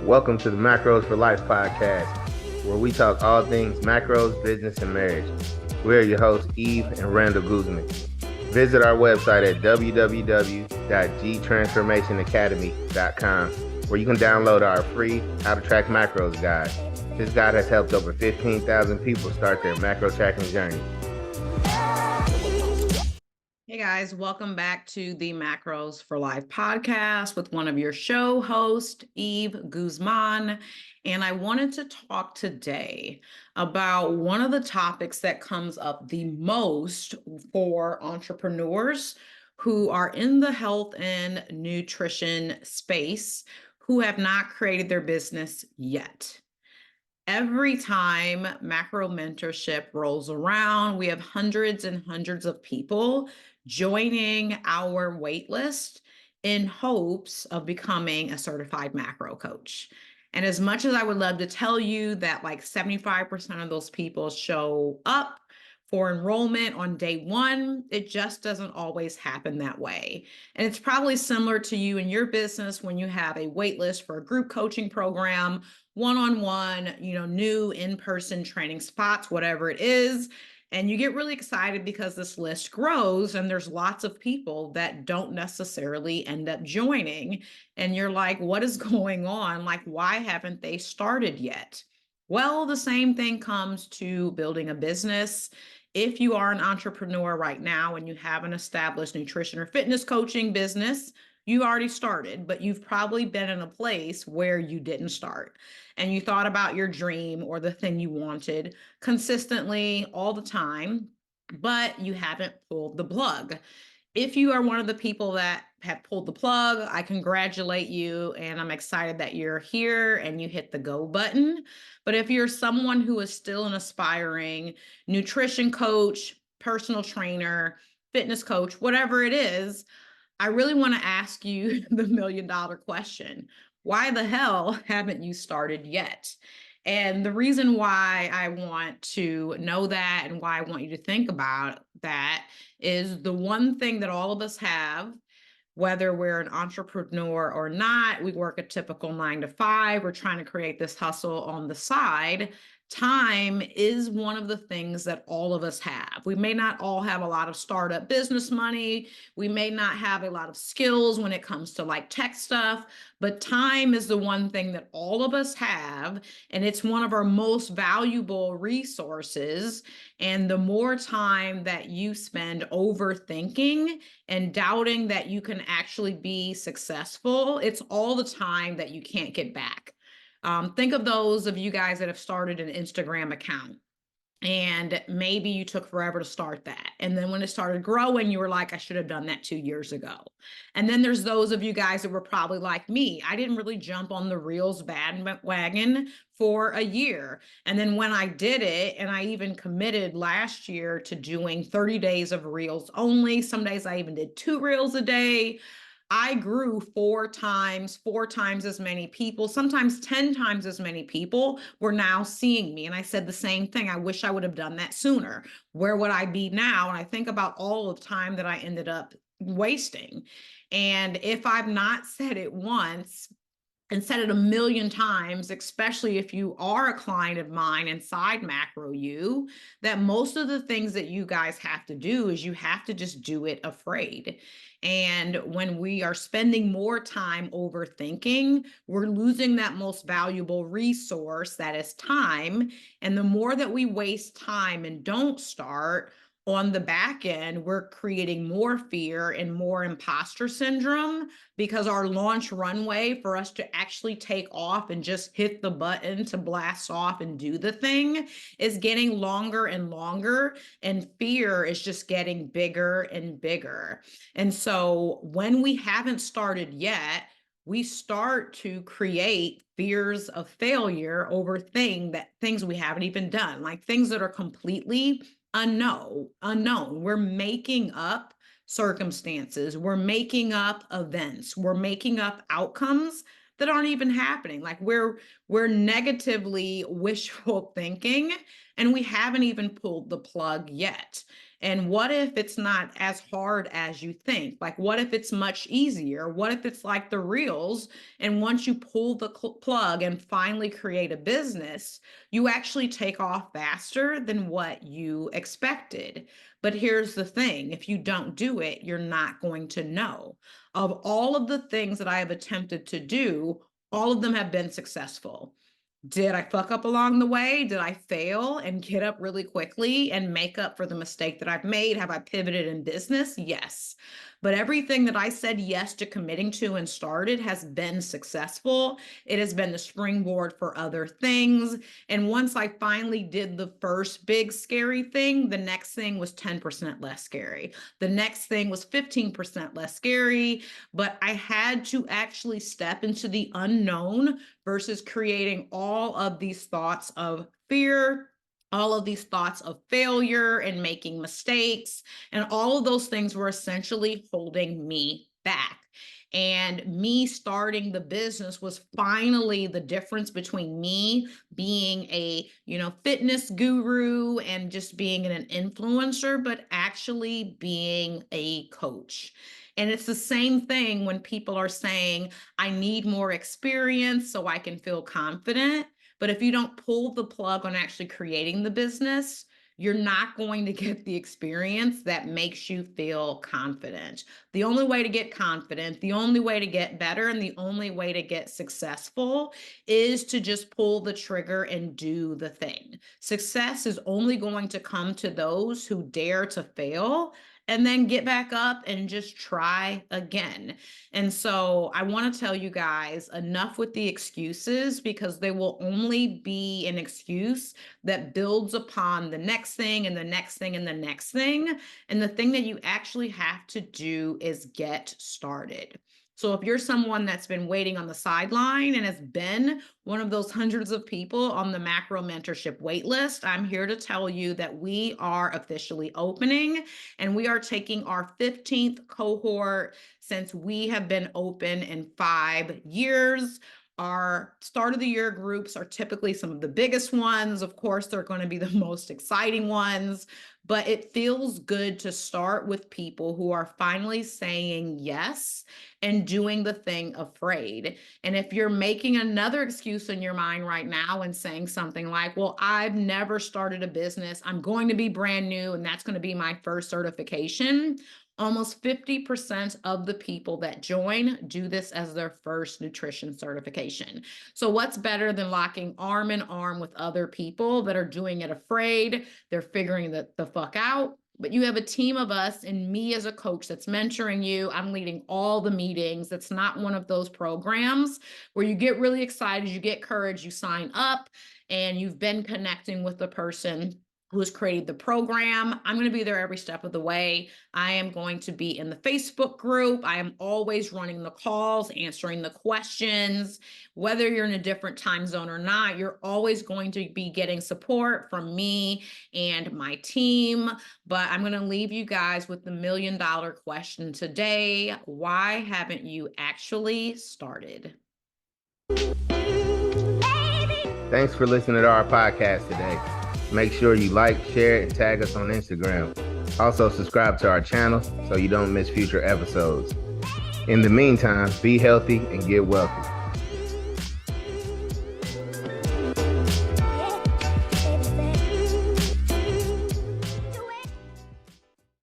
Welcome to the Macros for Life podcast, where we talk all things macros, business, and marriage. We're your hosts, Eve and Randall Guzman. Visit our website at www.gtransformationacademy.com, where you can download our free How to Track Macros guide. This guide has helped over 15,000 people start their macro tracking journey. Hey guys, welcome back to the Macros for Life podcast with one of your show hosts, Eve Guzman. And I wanted to talk today about one of the topics that comes up the most for entrepreneurs who are in the health and nutrition space who have not created their business yet. Every time macro mentorship rolls around, we have hundreds and hundreds of people joining our waitlist in hopes of becoming a certified macro coach. And as much as I would love to tell you that like 75% of those people show up for enrollment on day one, it just doesn't always happen that way. And it's probably similar to you in your business when you have a waitlist for a group coaching program, one-on-one, new in-person training spots, whatever it is. And you get really excited because this list grows and there's lots of people that don't necessarily end up joining. And you're like, what is going on? Like, why haven't they started yet? Well, the same thing comes to building a business. If you are an entrepreneur right now and you have an established nutrition or fitness coaching business, you already started, but you've probably been in a place where you didn't start and you thought about your dream or the thing you wanted consistently all the time, but you haven't pulled the plug. If you are one of the people that have pulled the plug, I congratulate you and I'm excited that you're here and you hit the go button. But if you're someone who is still an aspiring nutrition coach, personal trainer, fitness coach, whatever it is, I really want to ask you the $1,000,000 question. Why the hell haven't you started yet? And the reason why I want to know that and why I want you to think about that is the one thing that all of us have, whether we're an entrepreneur or not, we work a typical 9 to 5, we're trying to create this hustle on the side. Time is one of the things that all of us have. We may not all have a lot of startup business money. We may not have a lot of skills when it comes to like tech stuff, but time is the one thing that all of us have. And it's one of our most valuable resources. And the more time that you spend overthinking and doubting that you can actually be successful, it's all the time that you can't get back. Think of those of you guys that have started an Instagram account and maybe you took forever to start that. And then when it started growing, you were like, I should have done that 2 years ago. And then there's those of you guys that were probably like me. I didn't really jump on the Reels bandwagon for a year. And then when I did it, and I even committed last year to doing 30 days of Reels only, some days I even did 2 Reels a day. I grew 4 times as many people, sometimes 10 times as many people were now seeing me. And I said the same thing. I wish I would have done that sooner. Where would I be now? And I think about all the time that I ended up wasting. And if I've not said it once, and said it 1,000,000 times, especially if you are a client of mine inside Macro U, that most of the things that you guys have to do is you have to just do it afraid. And when we are spending more time overthinking, we're losing that most valuable resource that is time. And the more that we waste time and don't start, on the back end, we're creating more fear and more imposter syndrome because our launch runway for us to actually take off and just hit the button to blast off and do the thing is getting longer and longer, and fear is just getting bigger and bigger. And so when we haven't started yet, we start to create fears of failure over things we haven't even done, like things that are completely unknown. We're making up circumstances. We're making up events. We're making up outcomes that aren't even happening. Like we're negatively wishful thinking and we haven't even pulled the plug yet. And what if it's not as hard as you think? Like, what if it's much easier? What if it's like the reels? And once you pull the plug and finally create a business, you actually take off faster than what you expected. But here's the thing, if you don't do it, you're not going to know. Of all of the things that I have attempted to do, all of them have been successful. Did I fuck up along the way? Did I fail and get up really quickly and make up for the mistake that I've made? Have I pivoted in business? Yes. But everything that I said yes to committing to and started has been successful. It has been the springboard for other things. And once I finally did the first big scary thing, the next thing was 10% less scary. The next thing was 15% less scary. But I had to actually step into the unknown versus creating all of these thoughts of fear, all of these thoughts of failure and making mistakes. And all of those things were essentially holding me back. And me starting the business was finally the difference between me being a, fitness guru and just being an influencer, but actually being a coach. And it's the same thing when people are saying, I need more experience so I can feel confident. But if you don't pull the plug on actually creating the business, you're not going to get the experience that makes you feel confident. The only way to get confident, the only way to get better, and the only way to get successful is to just pull the trigger and do the thing. Success is only going to come to those who dare to fail and then get back up and just try again. And so I want to tell you guys, enough with the excuses, because they will only be an excuse that builds upon the next thing and the next thing and the next thing. And the thing that you actually have to do is get started. So if you're someone that's been waiting on the sideline and has been one of those hundreds of people on the macro mentorship waitlist, I'm here to tell you that we are officially opening, and we are taking our 15th cohort since we have been open in 5 years. Our start of the year groups are typically some of the biggest ones. Of course, they're going to be the most exciting ones, but it feels good to start with people who are finally saying yes and doing the thing afraid. And if you're making another excuse in your mind right now and saying something like, well, I've never started a business, I'm going to be brand new, and that's going to be my first certification. Almost 50% of the people that join do this as their first nutrition certification. So what's better than locking arm in arm with other people that are doing it afraid? They're figuring the fuck out. But you have a team of us and me as a coach that's mentoring you. I'm leading all the meetings. That's not one of those programs where you get really excited, you get courage, you sign up, and you've been connecting with the person who has created the program. I'm going to be there every step of the way. I am going to be in the Facebook group. I am always running the calls, answering the questions. Whether you're in a different time zone or not, you're always going to be getting support from me and my team. But I'm going to leave you guys with the $1 million question today. Why haven't you actually started? Thanks for listening to our podcast today. Make sure you like, share, and tag us on Instagram. Also, subscribe to our channel so you don't miss future episodes. In the meantime, be healthy and get wealthy.